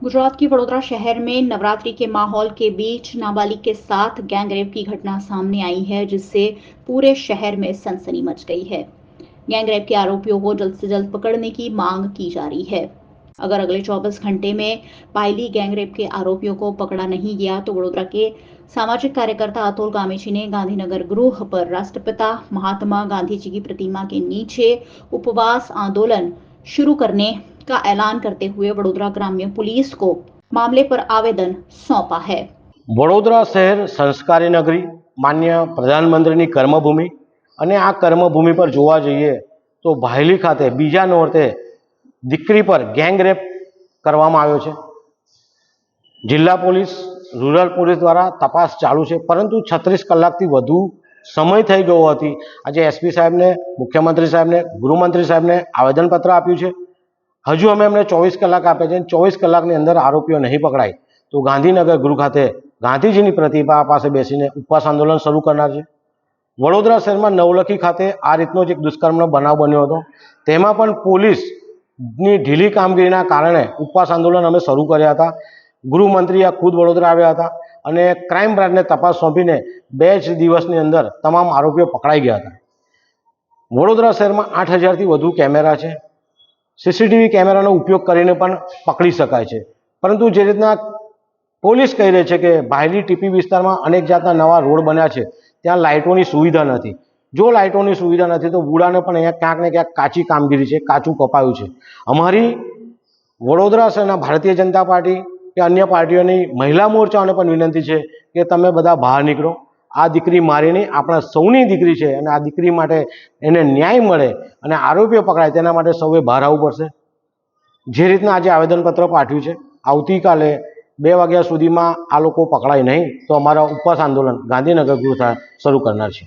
गुजरात की वडोदरा शहर में नवरात्रि के माहौल के बीच नाबालिग के साथ गैंगरेप की घटना सामने आई है, जिससे पूरे शहर में सनसनी मच गई है। गैंगरेप के आरोपियों को जल्द से जल्द पकड़ने की मांग की जा रही है। अगर अगले 24 घंटे में पायली गैंगरेप के आरोपियों को पकड़ा नहीं गया तो वडोदरा के सामाजिक कार्यकर्ता अतुल गामेची ने गांधीनगर गृह पर राष्ट्रपिता महात्मा गांधी जी की प्रतिमा के नीचे उपवास आंदोलन शुरू करने का ऐलान करते हुए वडोदरा ग्राम्य पुलिस को मामले पर आवेदन सौंपा है। वडोदरा शहर संस्कारी नगरी, मान्य प्रधानमंत्री की कर्मभूमि અને આ કર્મભૂમિ પર જોવા જઈએ તો ભાયલી ખાતે બીજા નોરતે દીકરી પર ગેંગરેપ કરવામાં આવ્યો છે। જિલ્લા પોલીસ, રૂરલ પોલીસ દ્વારા તપાસ ચાલુ છે, પરંતુ 36 કલાકથી વધુ સમય થઈ ગયો હતી। આજે એસપી સાહેબને, મુખ્યમંત્રી સાહેબને, ગૃહમંત્રી સાહેબને આવેદનપત્ર આપ્યું છે। હજુ અમે એમને 24 કલાક આપ્યા છે। 24 કલાકની અંદર આરોપીઓ નહીં પકડાય તો ગાંધીનગર ગૃહ ખાતે ગાંધીજીની પ્રતિમા પાસે બેસીને ઉપવાસ આંદોલન શરૂ કરનાર છે। વડોદરા શહેરમાં નવલખી ખાતે આ રીતનો જ એક દુષ્કર્મનો બનાવ બન્યો હતો। તેમાં પણ પોલીસની ઢીલી કામગીરીના કારણે ઉપવાસ આંદોલન અમે શરૂ કર્યા હતા। ગૃહમંત્રી આ ખુદ વડોદરા આવ્યા હતા અને ક્રાઇમ બ્રાન્ચને તપાસ સોંપીને 2 જ દિવસની અંદર તમામ આરોપીઓ પકડાઈ ગયા હતા। વડોદરા શહેરમાં 8000થી વધુ કેમેરા છે। સીસીટીવી કેમેરાનો ઉપયોગ કરીને પણ પકડી શકાય છે, પરંતુ જે રીતના પોલીસ કહી રહી છે કે ભાયલી ટીપી વિસ્તારમાં અનેક જાતના નવા રોડ બન્યા છે, ત્યાં લાઇટોની સુવિધા નથી। જો લાઇટોની સુવિધા નથી તો વુડાને પણ અહીંયા ક્યાંક ને ક્યાંક કાચી કામગીરી છે, કાચું કપાયું છે। અમારી વડોદરા શહેરના ભારતીય જનતા પાર્ટી કે અન્ય પાર્ટીઓની મહિલા મોરચાઓને પણ વિનંતી છે કે તમે બધા બહાર નીકળો। આ દીકરી મારી નહીં, આપણા સૌની દીકરી છે અને આ દીકરી માટે એને ન્યાય મળે અને આરોપીઓ પકડાય તેના માટે સૌએ બહાર આવવું પડશે। જે રીતના આજે આવેદનપત્ર પાઠવ્યું છે, આવતીકાલે 2 વાગ્યા સુધીમાં આ લોકો પકડાય નહીં તો અમારા ઉપવાસ આંદોલન ગાંધીનગર ગૃહ શરૂ કરનાર છે।